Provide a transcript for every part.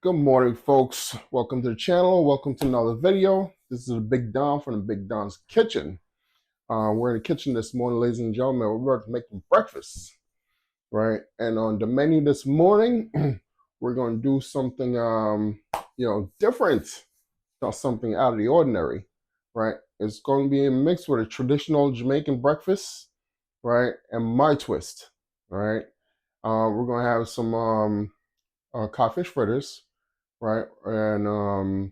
Good morning, folks. Welcome to the channel. Welcome to another video. This is Big Don from the Big Don's Kitchen. We're in the kitchen this morning, ladies and gentlemen. We're making breakfast, right? And on the menu this morning, we're going to do something, different, not something out of the ordinary, right? It's going to be mixed with a traditional Jamaican breakfast, right, and my twist, right? We're going to have some codfish fritters, right? And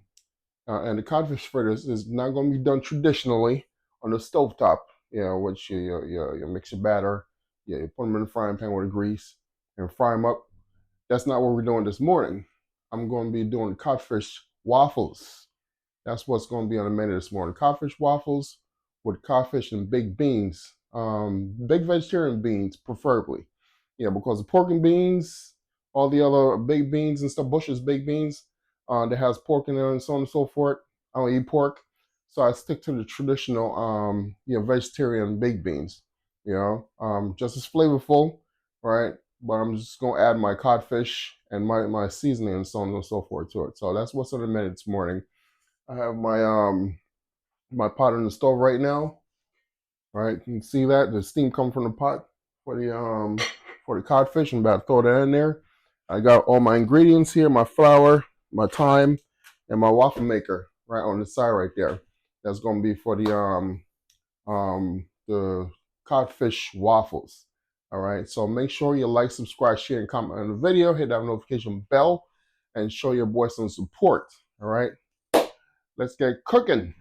the codfish fritters is not going to be done traditionally on the stovetop, which you mix your batter, you put them in the frying pan with the grease and fry them up. That's not what we're doing this morning. I'm going to be doing codfish waffles. That's what's going to be on the menu this morning. Codfish waffles with codfish and baked beans. Baked vegetarian beans, preferably. Because the pork and beans, all the other baked beans and stuff, Bush's baked beans, that has pork in there and so on and so forth. I don't eat pork, so I stick to the traditional, vegetarian baked beans. Just as flavorful, right? But I'm just gonna add my codfish and my seasoning and so on and so forth to it. So that's what's on the menu this morning. I have my pot on the stove right now. Right, you can see that the steam come from the pot for the codfish. I'm about to throw that in there. I got all my ingredients here: my flour, my thyme, and my waffle maker right on the side right there. That's gonna be for the codfish waffles. All right, so make sure you like, subscribe, share, and comment on the video. Hit that notification bell, and show your boy some support. All right, let's get cooking.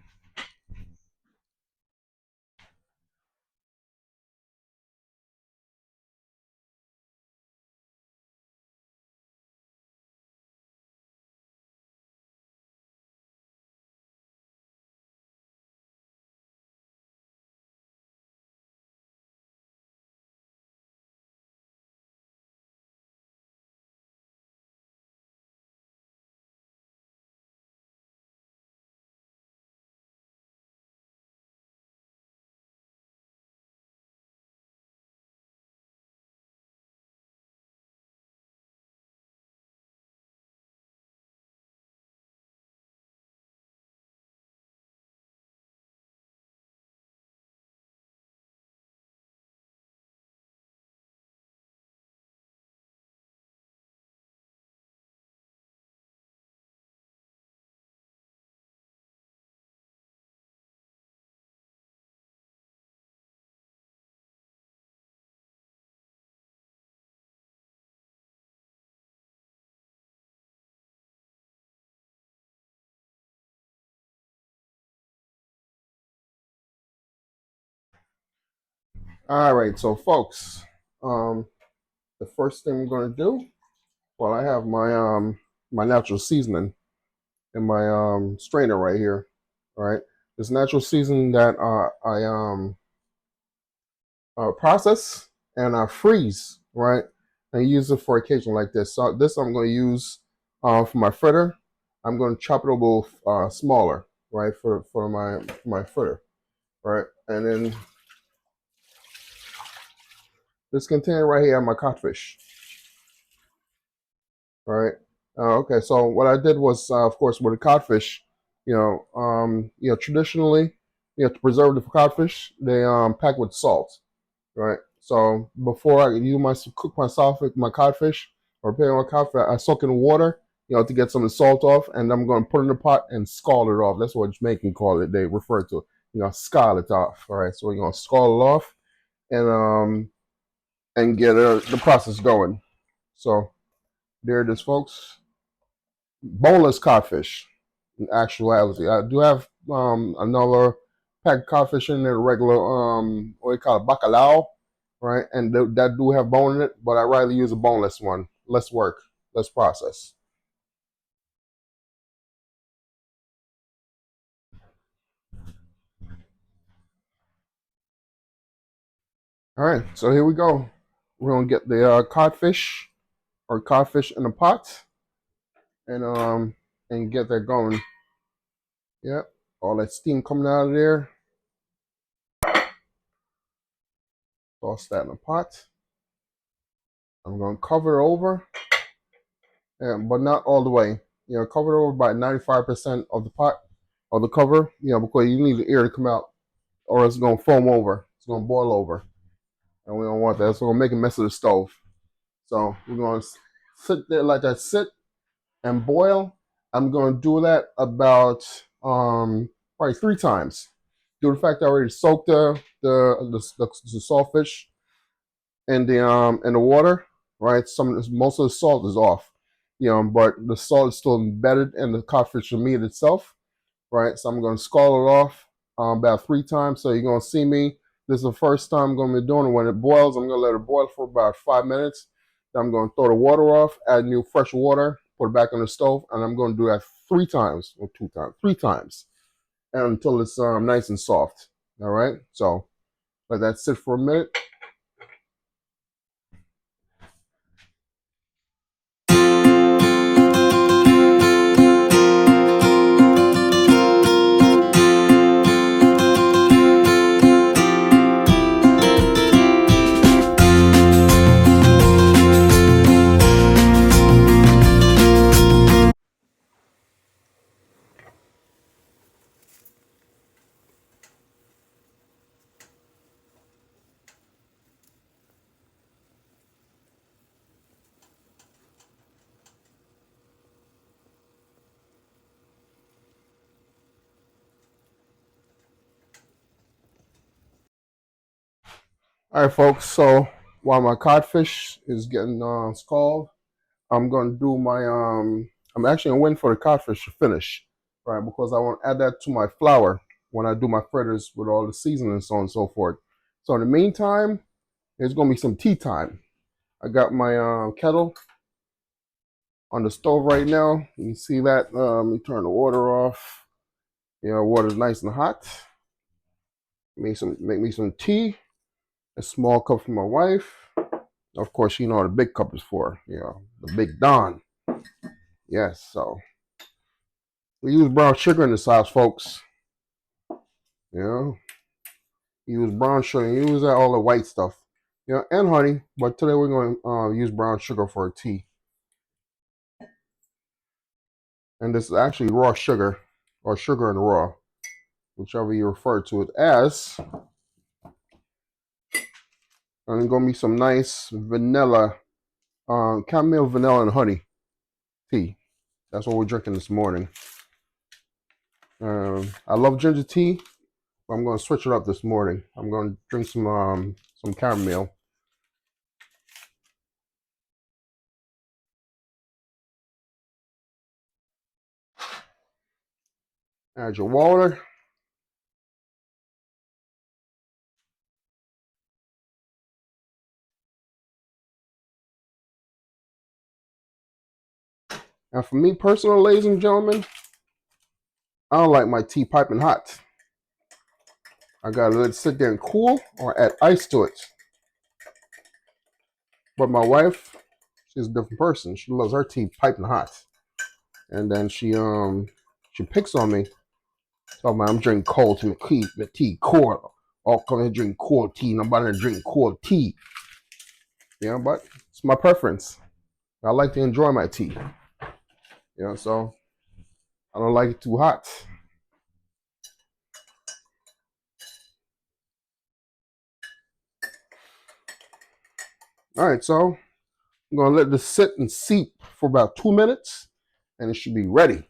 All right, so folks, the first thing we're going to do, well, I have my natural seasoning in my strainer right here. All right, this natural seasoning that I process and I freeze, right, and use it for occasion like this. So this I'm going to use for my fritter. I'm going to chop it a little smaller, right, for my fritter, right, and then this container right here, I have my codfish. Right. Okay. So what I did was, of course, with the codfish, traditionally, to preserve the codfish, they pack with salt, right? So before I use cook myself with my codfish or prepare my codfish, I soak in water, to get some of the salt off, and I'm going to put it in the pot and scald it off. That's what Jamaican call it. They refer to it, scald it off. All right. So we're going to scald it off and get the process going. So there it is, folks. Boneless codfish. In actuality, I do have another pack of codfish in there, regular what we call it, bacalao, right? And that do have bone in it, but I rather use a boneless one. Less work, less process. All right, so here we go. We're gonna get the codfish or codfish in a pot, and get that going. Yep, all that steam coming out of there. Toss that in a pot. I'm gonna cover it over but not all the way. Cover it over by 95% of the pot or the cover. Because you need the air to come out, or it's gonna foam over. It's gonna boil over, and we don't want that. So we're gonna make a mess of the stove. So we're gonna sit there, like that, sit and boil. I'm gonna do that about probably 3 times. Due to the fact that I already soaked the saltfish in the water, right? Most of the salt is off, but the salt is still embedded in the codfish meat itself, right? So I'm going to scald it off about 3 times. So you're going to see me. This is the first time I'm going to be doing it. When it boils, I'm going to let it boil for about 5 minutes. Then I'm going to throw the water off, add new fresh water, put it back on the stove, and I'm going to do that 3 times or 2 times, 3 times, and until it's nice and soft. All right. So let that sit for a minute. All right, folks. So while my codfish is getting scalded, I'm gonna do my I'm actually gonna wait for the codfish to finish, right? Because I want to add that to my flour when I do my fritters with all the seasoning and so on and so forth. So in the meantime, there's gonna be some tea time. I got my kettle on the stove right now. You can see that. Let me turn the water off. Water's nice and hot. Make me some tea. A small cup for my wife. Of course, you know what a big cup is for. The Big Don. Yes, so we use brown sugar in this house, folks. Use brown sugar. Use all the white stuff. And honey. But today we're going to use brown sugar for a tea. And this is actually raw sugar, or sugar and raw, whichever you refer to it as. And it's going to be some nice vanilla, chamomile, vanilla, and honey tea. That's what we're drinking this morning. I love ginger tea. I'm going to switch it up this morning. I'm going to drink some chamomile. Add your water. And for me personally, ladies and gentlemen, I don't like my tea piping hot. I gotta let it sit there and cool or add ice to it. But my wife, she's a different person. She loves her tea piping hot. And then she picks on me. So I'm drinking cold to keep the tea cold. I'll come and drink cold tea. Nobody drink cold tea. But it's my preference. I like to enjoy my tea. So I don't like it too hot. All right, so I'm gonna let this sit and seep for about 2 minutes, and it should be ready.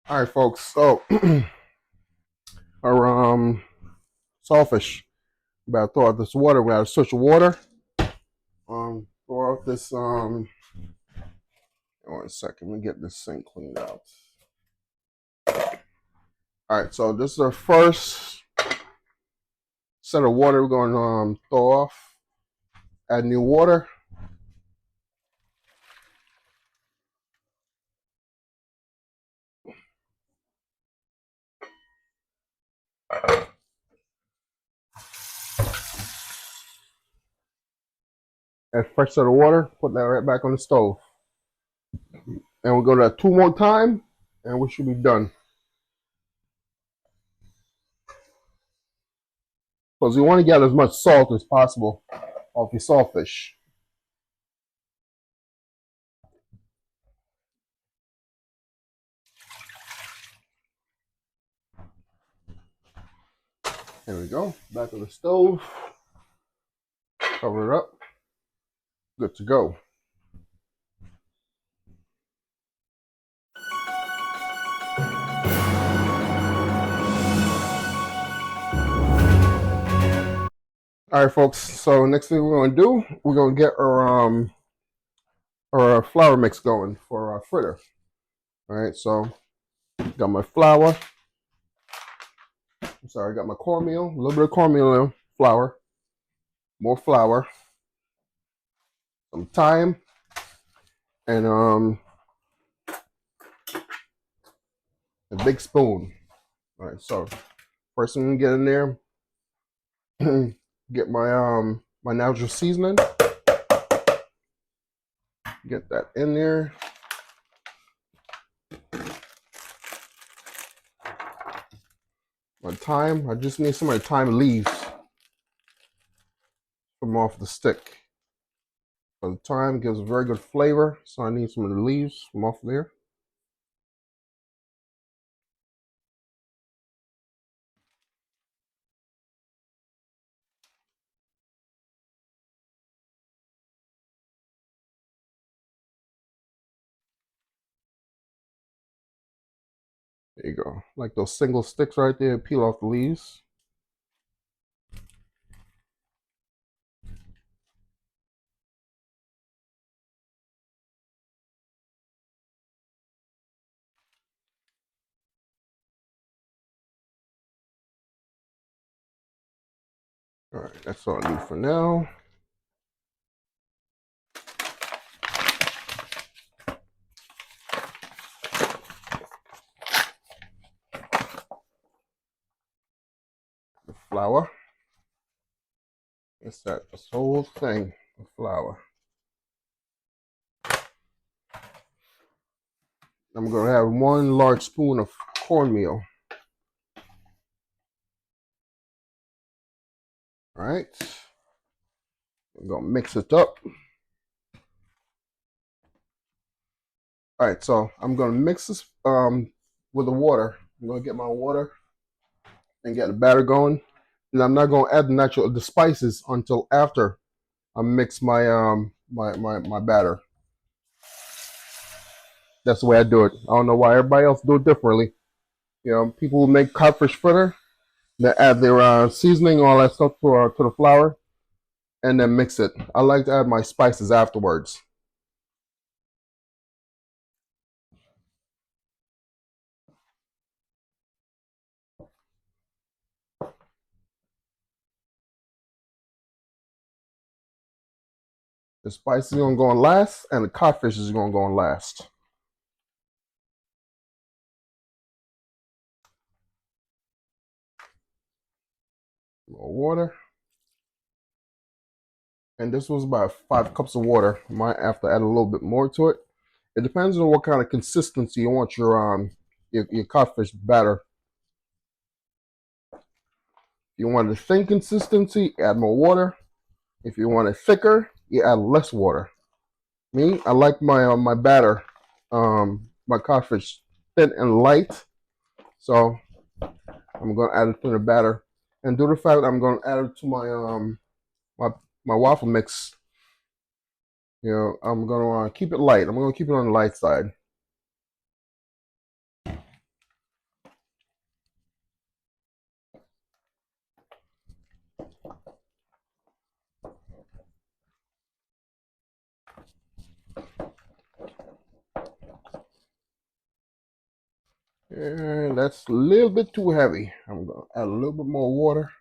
All right, folks. So our saltfish. About to throw out this water. We have a switch of water. Throw out this 1 second. Let me get this sink cleaned out. All right, so this is our first set of water we're going to throw off. Add new water. Add fresh set of water. Put that right back on the stove. And we'll go to that 2 more times, and we should be done. because you want to get as much salt as possible off your saltfish. There we go. Back of the stove. Cover it up. Good to go. All right, folks. So next thing we're gonna do, we're gonna get our flour mix going for our fritter. All right. So got my flour. I'm sorry, I got my cornmeal. A little bit of cornmeal flour. More flour. Some thyme. And a big spoon. All right. So first thing we get in there, get my natural seasoning. Get that in there. My thyme, I just need some of the thyme leaves from off the stick. So the thyme gives a very good flavor, so I need some of the leaves from off there. There you go. Like those single sticks right there, peel off the leaves. All right, that's all I need for now. The flour. It's that this whole thing of flour. I'm gonna have 1 large spoon of cornmeal. All right. I'm gonna mix it up. All right, so I'm gonna mix this with the water. I'm gonna get my water and get the batter going. And I'm not gonna add the spices until after I mix my batter. That's the way I do it. I don't know why everybody else do it differently. You know, people who make codfish fritter, they add their seasoning, all that stuff to the flour, and then mix it. I like to add my spices afterwards. The spices are gonna go on last, and the codfish is gonna go on last. More water. And this was about 5 cups of water. I might have to add a little bit more to it. It depends on what kind of consistency you want your codfish batter. If you want a thin consistency, add more water. If you want it thicker, you add less water. Me, I like my batter, my codfish thin and light. So I'm gonna add it to the batter, and due to the fact that I'm gonna add it to my my waffle mix, you know, I'm gonna keep it light. I'm gonna keep it on the light side. And that's a little bit too heavy. I'm gonna add a little bit more water,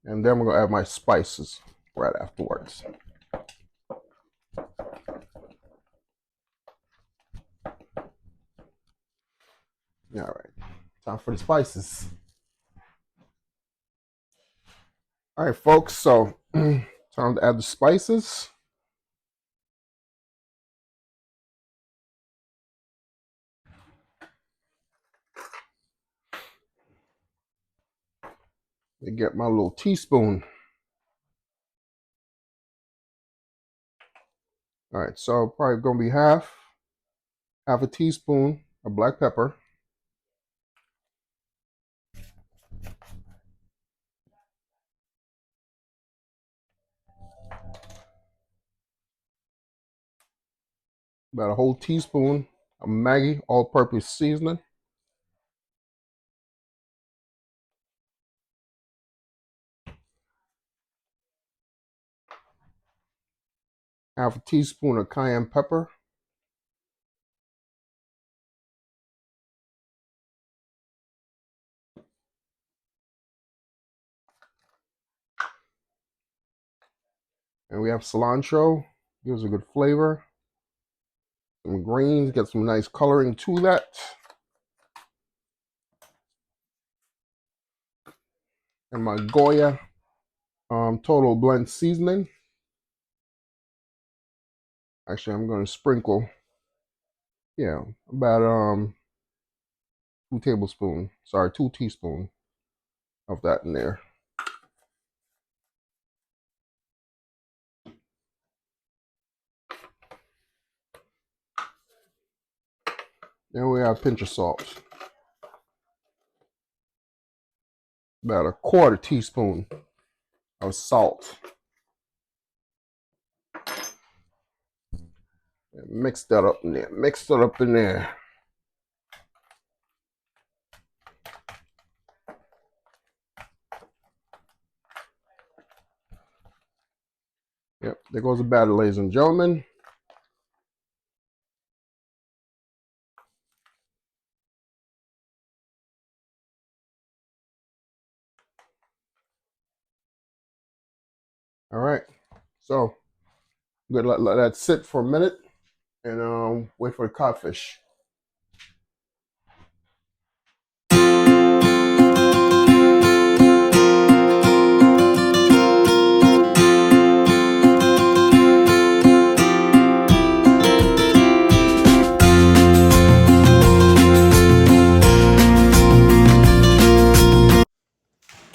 and then I'm gonna add my spices right afterwards. All right, time for the spices. All right, folks. So time to add the spices. I get my little teaspoon. All right, so probably gonna be half a teaspoon of black pepper. About a whole teaspoon of Maggi all-purpose seasoning. Half a teaspoon of cayenne pepper. And we have cilantro. Gives a good flavor. Some greens, get some nice coloring to that. And my Goya total blend seasoning. Actually, I'm going to sprinkle, yeah, about 2 teaspoons of that in there. Then we have a pinch of salt. About a 1/4 teaspoon of salt. And mix that up in there. Mix that up in there. Yep, there goes the batter, ladies and gentlemen. All right, so I'm gonna let that sit for a minute and wait for the codfish.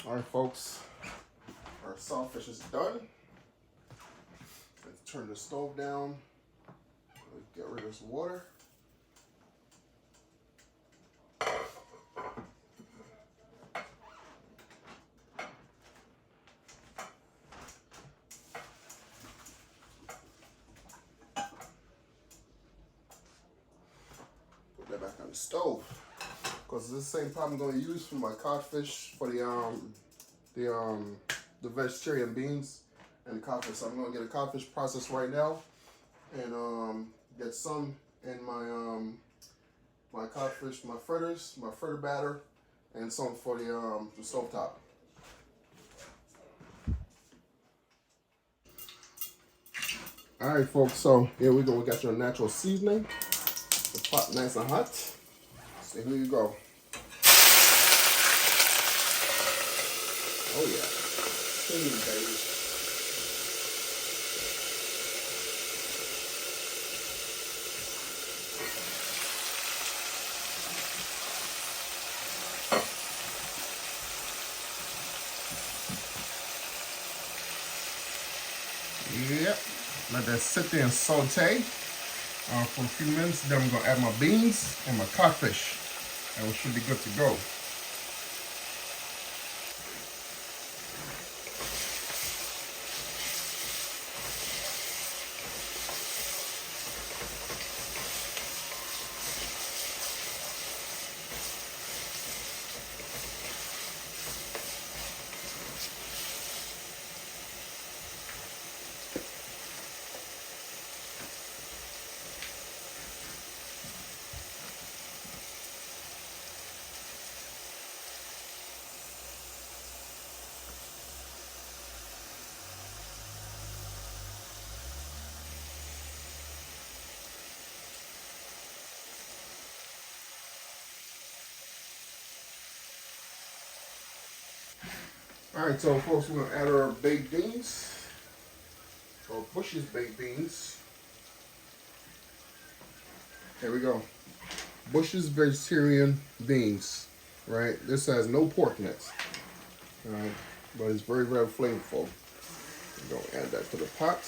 All right, folks, our saltfish is done. Let's turn the stove down. Let's get rid of this water. Put that back on the stove. Because this is the same pot I'm going to use for my codfish for the vegetarian beans and the codfish. So I'm going to get a codfish processed right now and get some in my codfish, my fritters, my fritter batter, and some for the stove top. All right, folks. So here we go. We got your natural seasoning. The pot nice and hot. So here you go. Oh yeah, clean baby. Yep. Let that sit there and saute for a few minutes. Then I'm gonna add my beans and my codfish, and we should be good to go. All right, so folks, we're gonna add our baked beans, or Bush's baked beans. Here we go. Bush's vegetarian beans, right? This has no pork in it. Alright, but it's very, very flavorful. We're gonna add that to the pot.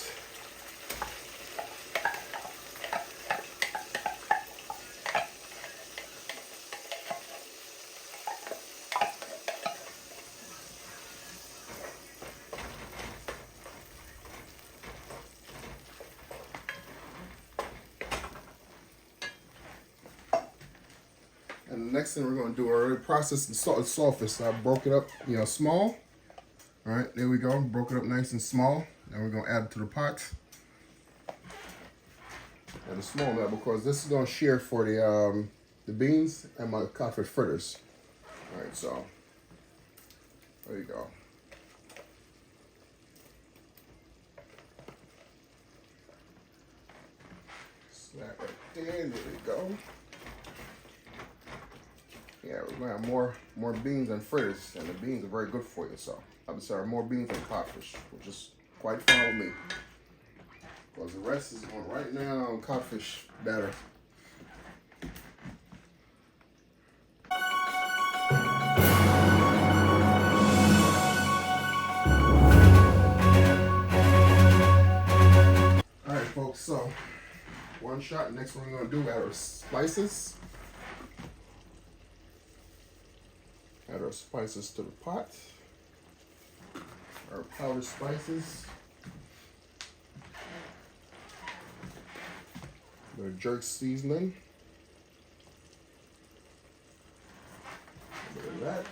And the next thing we're going to do, I already processed the saltfish. So I broke it up, small. All right, there we go. Broke it up nice and small. Now we're going to add it to the pot. Add a small amount because this is going to share for the beans and my codfish fritters. All right, so there you go. Snap right there. There we go. Yeah, we're gonna have more beans and fritters, and the beans are very good for you. So I'm sorry, more beans than codfish, which is quite fine with me. Because the rest is going right now on codfish batter. All right, folks. So one shot. Next one we're gonna do add our spices. Add our spices to the pot. Our powdered spices. The jerk seasoning. A bit of that.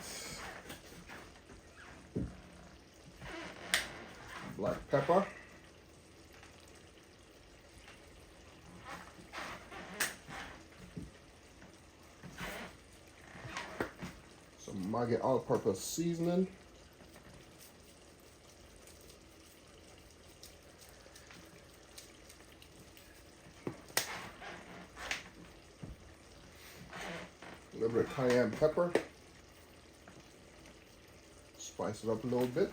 Black pepper. Some Maggi all-purpose seasoning. A little bit of cayenne pepper. Spice it up a little bit.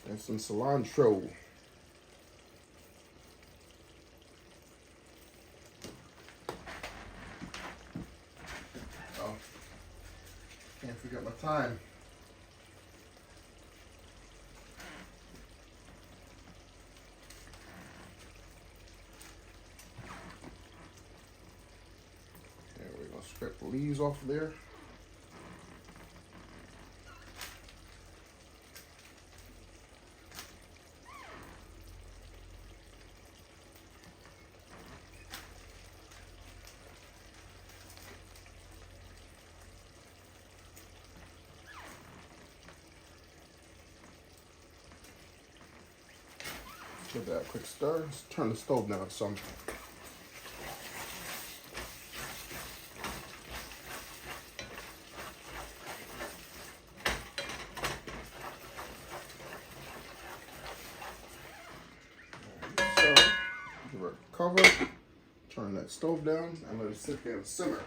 And some cilantro. Oh, can't forget my thyme. And we're gonna scrape the leaves off of there. Give that a quick stir. Let's turn the stove down some. So, give it a cover. Turn that stove down and let it sit there and simmer.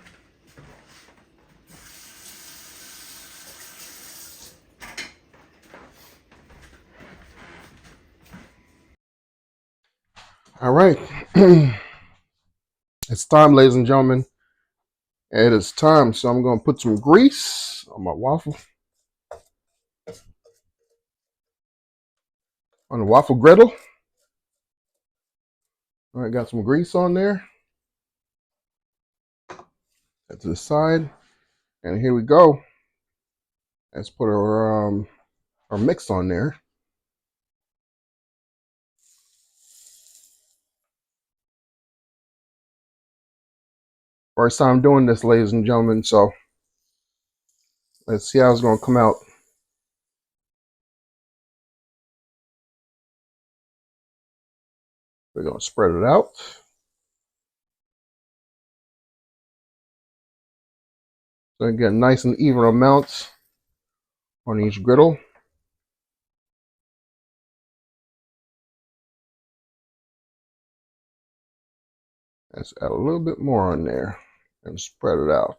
All right. It's time, ladies and gentlemen. It is time. So I'm going to put some grease on my waffle. On the waffle griddle. All right, got some grease on there. That to the side. And here we go. Let's put our mix on there. First time doing this, ladies and gentlemen, so let's see how it's going to come out. We're going to spread it out. So you get nice and even amounts on each griddle. Let's add a little bit more on there and spread it out.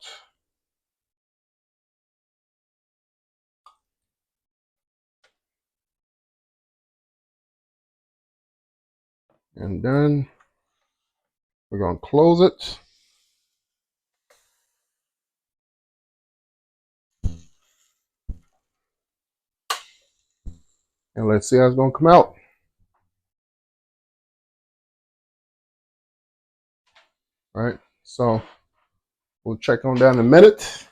And then we're going to close it. And let's see how it's gonna come out. All right, so we'll check on that in a minute.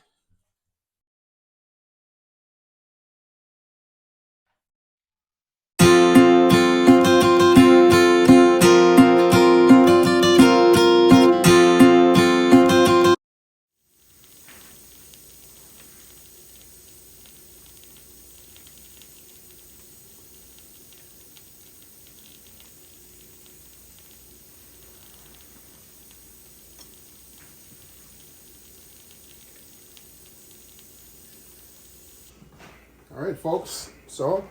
All right, folks. So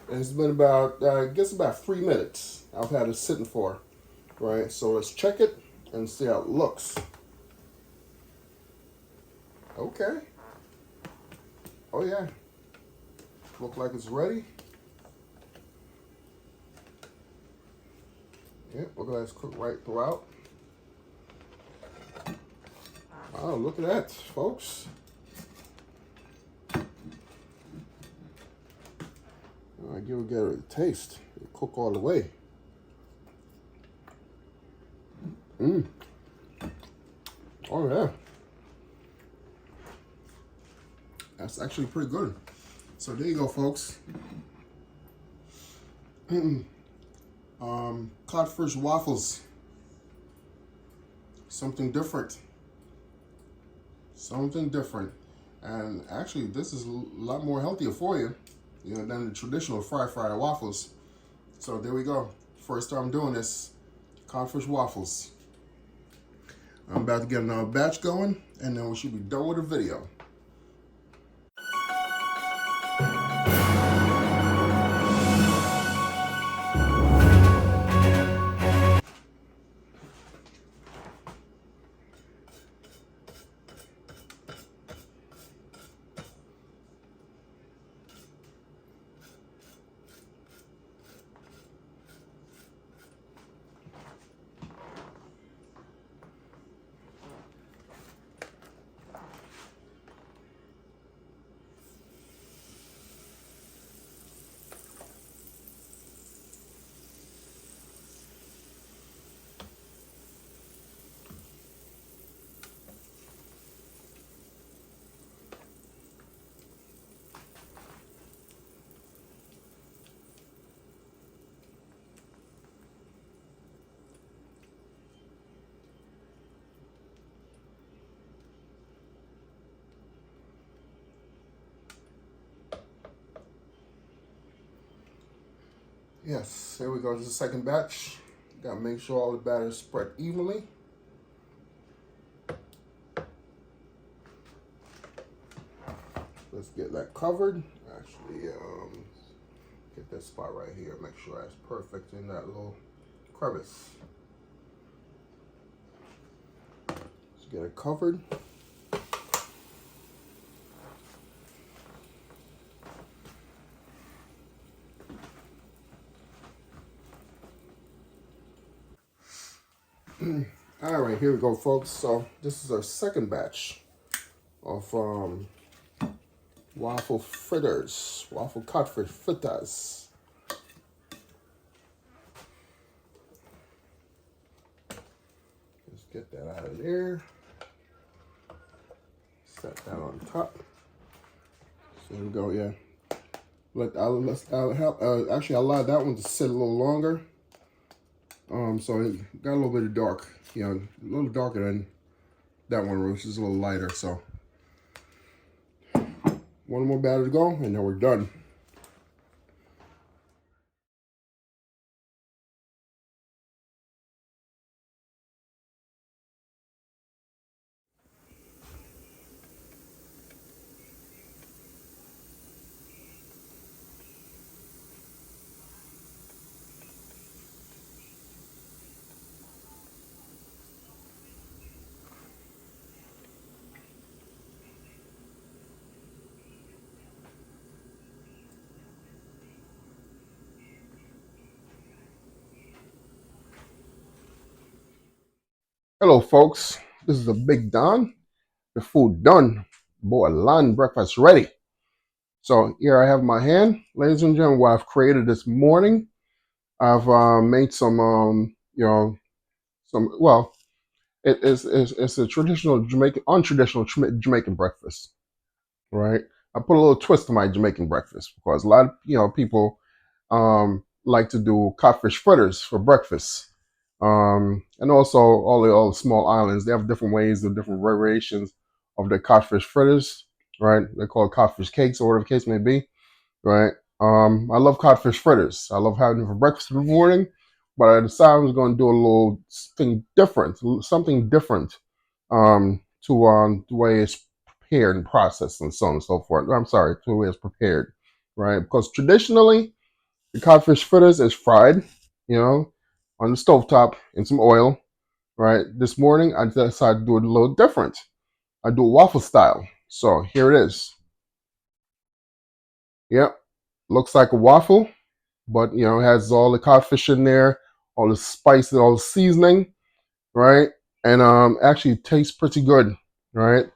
it's been about, I guess, about 3 minutes. I've had it sitting for. Right. So let's check it and see how it looks. Okay. Oh yeah. Look like it's ready. Yep. Look at that. It's cooked right throughout. Oh, look at that, folks. I give it a taste. It cook all the way. Mmm. Oh yeah. That's actually pretty good. So there you go, folks. Codfish waffles. Something different. Something different. And actually, this is a lot more healthier for you, than the traditional fried waffles. So there we go. First time doing this, codfish waffles. I'm about to get another batch going, and then we should be done with the video. Yes, here we go. This is the second batch. Got to make sure all the batter is spread evenly. Let's get that covered. Actually, get that spot right here. Make sure that's perfect in that little crevice. Let's get it covered. All right, here we go, folks. So this is our second batch of waffle fritters, waffle codfish fritters. Let's get that out of there. Set that on top. So here we go. Yeah. Actually, I allowed that one to sit a little longer. So it got a little bit of dark, a little darker than that one, which is a little lighter. So one more batter to go, and then we're done. Hello, folks. This is the Big Don. The food done. Boy, lunch breakfast ready. So here I have my hand, ladies and gentlemen, what I've created this morning. I've made some, well, it's a traditional Jamaican, untraditional Jamaican breakfast, right? I put a little twist to my Jamaican breakfast because a lot of, people like to do codfish fritters for breakfast. And also all the small islands, they have different ways of different variations of the codfish fritters, right? They call it codfish cakes or whatever the case may be, right? I love codfish fritters. I love having them for breakfast in the morning, but I decided I was going to do a little thing different, something different to the way it's prepared and processed and so on and so forth. I'm sorry, to the way it's prepared, right? Because traditionally, the codfish fritters is fried, on the stovetop in some oil, right? This morning, I decided to do it a little different. I do it waffle style. So here it is. Yep, looks like a waffle, but it has all the codfish in there, all the spices, all the seasoning, right? And actually tastes pretty good, right?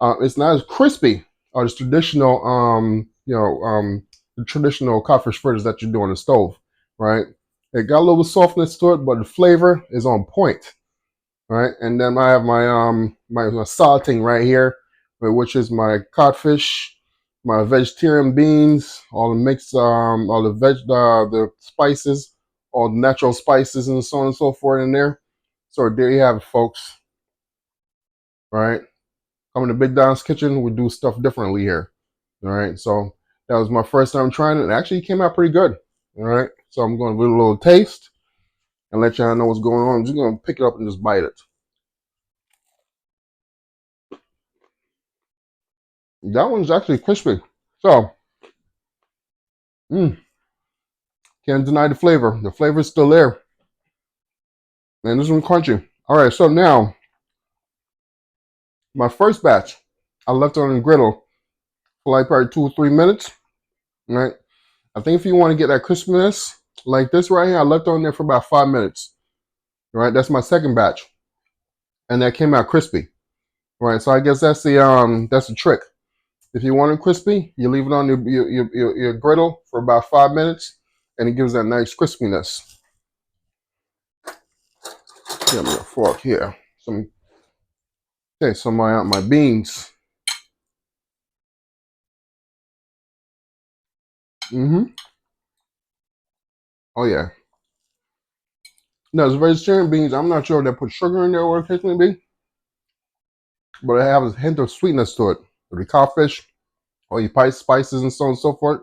It's not as crispy as traditional, the traditional codfish fritters that you do on the stove, right? It got a little softness to it, but the flavor is on point, right? And then I have my salting right here, which is my codfish, my vegetarian beans, all the mixed, all the spices, all the natural spices, and so on and so forth in there. So there you have it, folks. All right, coming to Big Don's Kitchen, we do stuff differently here. All right, so that was my first time trying it. It actually came out pretty good. All right, so I'm going to give it a little taste and let y'all know what's going on. I'm just going to pick it up and just bite it. That one's actually crispy. So, can't deny the flavor. The flavor is still there. And this one's crunchy. All right, so now, my first batch, I left it on the griddle for like probably 2 or 3 minutes. All right. I think if you want to get that crispiness, like this right here, I left it on there for about 5 minutes. All right, that's my second batch. And that came out crispy. All right, so I guess that's the trick. If you want it crispy, you leave it on your griddle for about 5 minutes, and it gives that nice crispiness. Get me a fork here. So my beans. Oh yeah. No, it's vegetarian beans. I'm not sure if they put sugar in there or what it may be, but it has a hint of sweetness to it. With the codfish, all your spices and so on and so forth.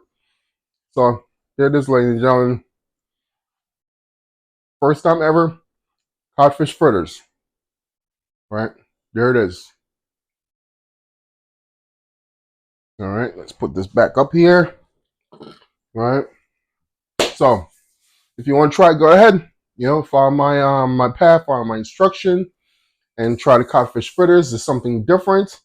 So here it is, ladies and gentlemen. First time ever, codfish fritters. Right? There it is. All right, let's put this back up here. All right. So if you want to try, go ahead. Follow my path, follow my instruction, and try the codfish fritters. It's something different,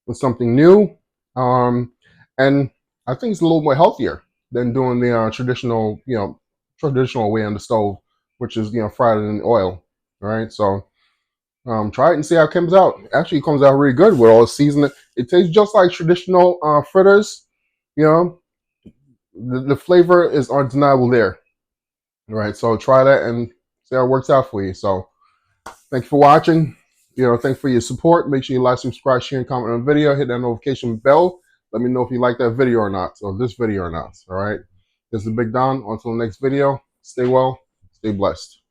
it's something new, and I think it's a little more healthier than doing the traditional way on the stove, which is fried in oil. All right, so try it and see how it comes out. Actually, it comes out really good with all the seasoning. It tastes just like traditional fritters. You know, the flavor is undeniable there. All right, so try that and see how it works out for you. So thank you for watching. Thanks for your support. Make sure you like, subscribe, share, and comment on the video. Hit that notification bell. Let me know if you like that video or not, or this video or not. All right. This is Big Don. Until the next video, stay well, stay blessed.